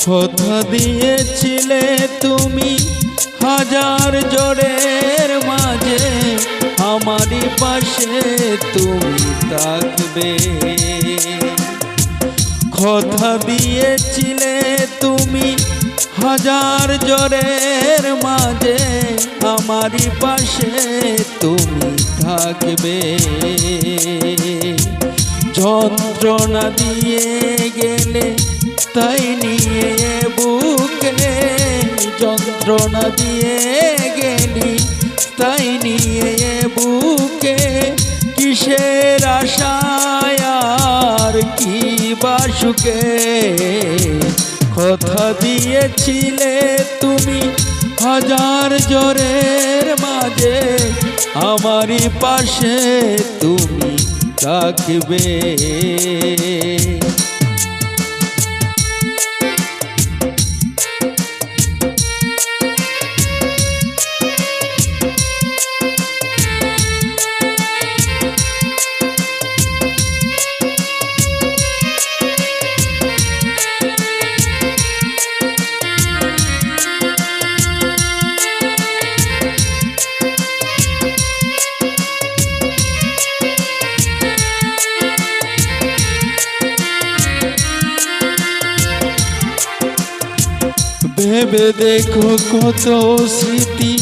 কথা দিয়েছিলে তুমি হাজার জ্বরের মাঝে আমারই পাশে তুমি থাকবে। কথা দিয়েছিলে তুমি হাজার জ্বরের মাঝে আমারই পাশে তুমি থাকবে। যন্ত্রণা দিয়ে গেলে তাই নিয়ে বুকে, যন্ত্রণা দিয়ে গেলি তাই নিয়ে বুকে, কিসের আশায় আর কি বাসুকে। কথা দিয়েছিলে তুমি হাজার জ্বরের মাঝে আমারই পাশে তুমি থাকবে। ভেবে দেখো কত স্মৃতি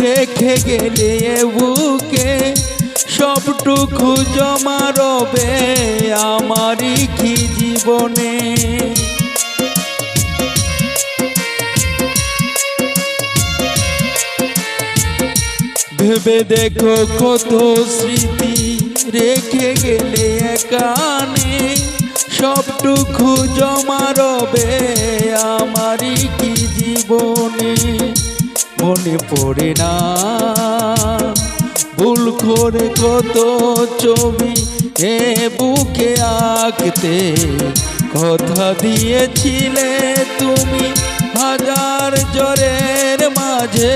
রেখে গেলে বুকে, সবটুকু জমা রবে আমারই কি জীবনে। ভেবে দেখো কত স্মৃতি রেখে গেলে একানে, সবটুকু জমা রবে আমারই কি জীবনে। মনে পড়ে না ভুল করে কত ছবি এ বুকে আঁকতে, কথা দিয়েছিলে তুমি হাজার জ্বরের মাঝে